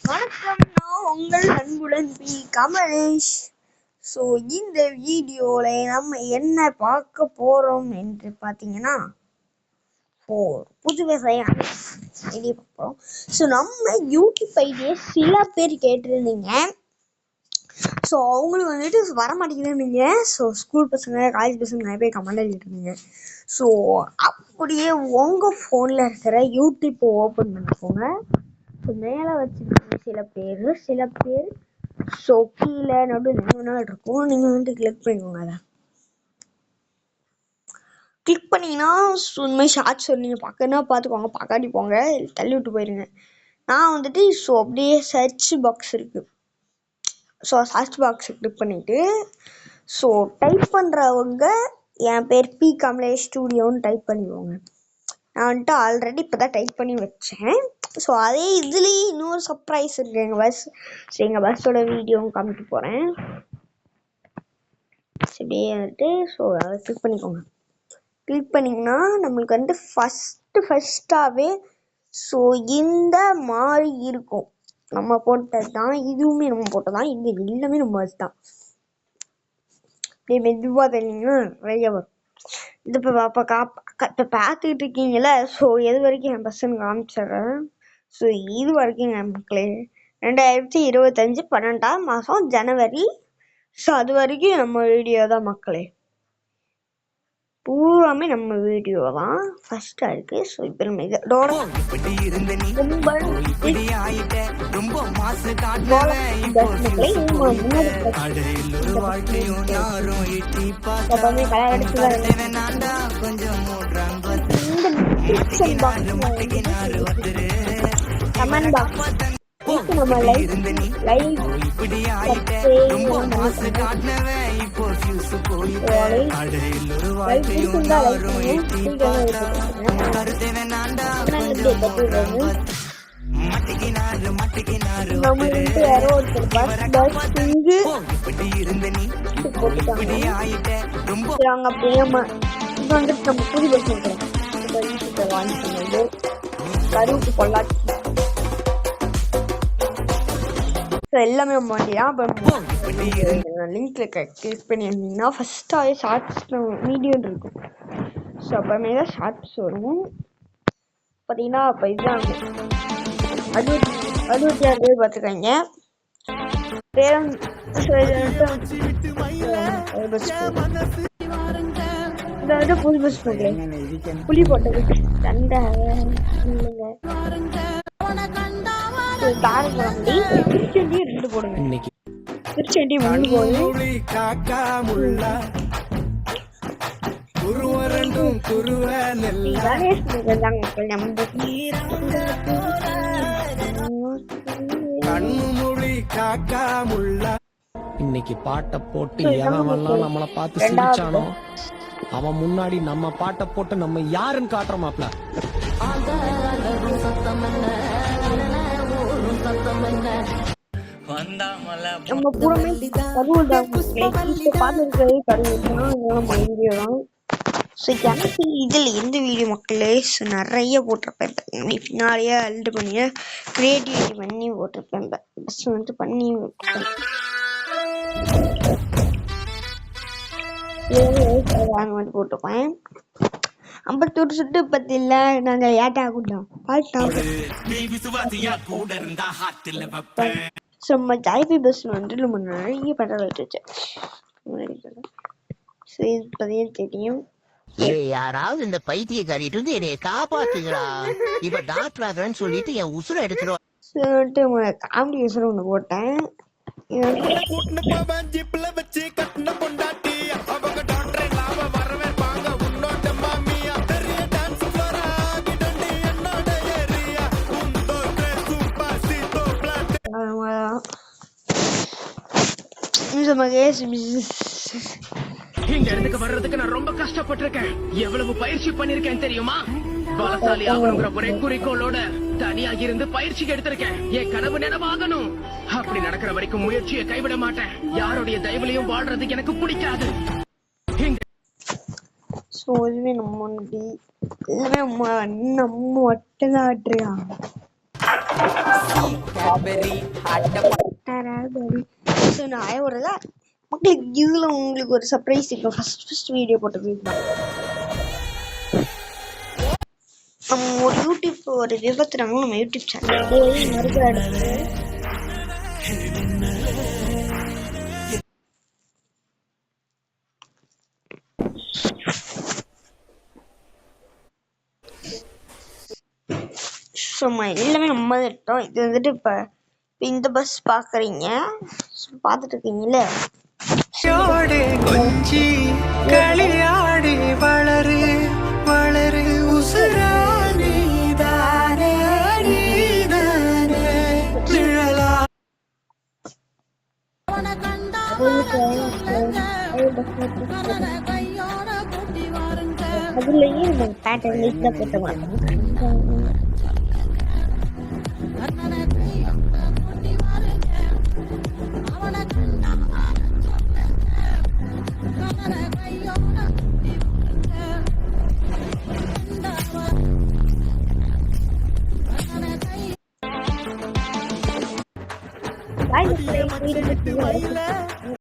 வணக்கம், நான் உங்கள் அன்புடன் பி கமலேஷ். ஸோ இந்த வீடியோவில் நம்ம என்ன பார்க்க போகிறோம் என்று பார்த்தீங்கன்னா, புது விவசாயம் ஐடியா பார்ப்போம். ஸோ நம்ம யூடியூப் ஐடியா சில பேர் கேட்டிருந்தீங்க. ஸோ அவங்களுக்கு வந்துட்டு வர மாட்டேங்குதுன்னு. ஸோ ஸ்கூல் பசங்க, காலேஜ் பசங்க நிறைய பேர் கமெண்ட் எழுதிருந்தீங்க. ஸோ அப்படியே உங்கள் ஃபோனில் இருக்கிற யூடியூப்பை ஓப்பன் பண்ணிக்கோங்க. மேலே வச்சுருக்கீங்க சில பேர் ஸோ கீழே நடுவில் இருக்கும். நீங்கள் வந்துட்டு கிளிக் பண்ணிக்கோங்க. அதை கிளிக் பண்ணிங்கன்னா உண்மை ஷார்ட்ஸ் நீங்கள் பார்க்கணுன்னா பார்த்துக்கோங்க, பார்க்காட்டி போங்க, தள்ளி விட்டு போயிருங்க. நான் வந்துட்டு ஸோ அப்படியே சர்ச் பாக்ஸ் இருக்குது. ஸோ சர்ச் பாக்ஸை கிளிக் பண்ணிவிட்டு ஸோ டைப் பண்ணுறவங்க என் பேர் பி கமலேஷ் ஸ்டூடியோன்னு டைப் பண்ணிக்கோங்க. நான் வந்துட்டு ஆல்ரெடி இப்போ தான் டைப் பண்ணி வச்சேன். ஸோ அதே இதுலேயே இன்னொரு சர்ப்ரைஸ் இருக்குது. எங்கள் பஸ்ஸோட வீடியோவும் காமிட்டு போகிறேன். அப்படியே வந்துட்டு ஸோ அதை கிளிக் பண்ணிக்கோங்க. கிளிக் பண்ணிங்கன்னா நம்மளுக்கு வந்துட்டு ஃபஸ்ட்டாகவே ஸோ இந்த மாதிரி இருக்கும். நம்ம போட்டது தான், இதுவுமே நம்ம போட்டது தான், இது எல்லாமே நம்ம பஸ் தான். அப்படியே மெதுவாக தெரிஞ்சிங்கன்னா நிறைய வரும். இது இப்போ பார்த்துக்கிட்டு இருக்கீங்கள. ஸோ எது வரைக்கும் என் பஸ்ஸுன்னு காமிச்சிட்றேன். ஸோ இது வரைக்கும் என் மக்களே 2025 12ஆம் மாதம் ஜனவரி. ஸோ அது வரைக்கும் நம்ம வீடியோ தான் மக்களே, பூராமே நம்ம வீடியோ தான் ஃபர்ஸ்ட்டாக இருக்கு. ஸோ இப்போ நம்ம இதோட கமெண்ட் பாக்ஸ் நம்ம லைக் எல்லாமே நம்ம வண்டியா. லிங்க்ல கிளிக் பண்ணியிருந்தீங்கன்னா ஃபர்ஸ்டாகவே ஷார்ட்ஸ் வீடியோ இருக்கும். ஸோ அப்புறமே தான் ஷார்ட்ஸ் வரும். பார்த்தீங்கன்னா இப்போ இதுதான் 66 பேர் பார்த்துக்காங்க. புது பஸ் புளி போட்டது சண்டை திருச்செண்டி 2 போடுங்க. திருச்செண்டி 3 போடுங்க. இன்னைக்கு பாட்டை போட்டு எவன்லாம் நம்மளை பார்த்து சிரிச்சானோ அவன் முன்னாடி நம்ம பாட்டை போட்டு நம்ம யாருன்னு காட்டுற மாப்ள. நம்ம பூரமே கடவுள் தான் பார்த்துருக்கிறது. கடவுள் வீடியோ தான். ஸோ எனக்கு இதில் எந்த வீடியோ மக்களே நிறைய போட்டிருப்பேன். பின்னாலேயே அல்டு பண்ணி கிரியேட்டிவிட்டி பண்ணி போட்டிருப்பேன். பஸ் வந்துட்டு பண்ணி போட்டிருப்பேன். 51 சுட்டு பத்தில நாங்கள் ஏட்டா கூட்டோம் நம்ம ஜாய்பி பஸ் வந்துட்டு நம்ம நிறைய படம் வச்சுச்சு. தெரியும். யாராவது இந்த பைத்தியக்காரிட்டு இருந்து என்னைய காப்பாத்துங்களா, இப்ப டாக்டர் சொல்லிட்டு என் உசுரை எடுத்துருவோம். காமெடி உசுரை ஒண்ணு போட்டேன். இந்த இடத்துக்கு வர்றதுக்கு நான் ரொம்ப கஷ்டப்பட்டிருக்கேன். எவ்வளவு பயிற்சி பண்ணிருக்கேன் தெரியுமா? பலசாலி ஆகணுங்கிற ஒரே குறிக்கோளோட தனியாக இருந்து பயிற்சிக்கு எடுத்திருக்கேன். என் கனவு நினைவாகணும். அப்படி நடக்கிற வரைக்கும் முயற்சியை கைவிட மாட்டேன். யாருடைய தயவுலையும் வாழ்றதுக்கு எனக்கு பிடிக்காது. நம்ம ஒட்டதாட்டுறியா ஸோ நான் ஒரு மக்களுக்கு இதுல உங்களுக்கு ஒரு சர்ப்ரைஸ் இருக்கும். ஃபர்ஸ்ட் வீடியோ போட்டது இதுதான். நம்ம ஒரு யூடியூப் ஒரு விபத்துறாங்க நம்ம யூடியூப் சேனல் போய் மறுபடியும் எல்லாமே நம்ம எடுத்தோம். இது வந்துட்டு இப்ப இந்த பஸ் பாக்குறீங்க, பாத்துட்டு இருக்கீங்கல்ல. கொஞ்சி களியாடி வளரு வளரு உசுரா நீதானே நீதானே நிழலா. அதுலயே நம்ம பேட்டர்ன் லிஸ்ட்ல போட்டு மாட்டோம். Bye.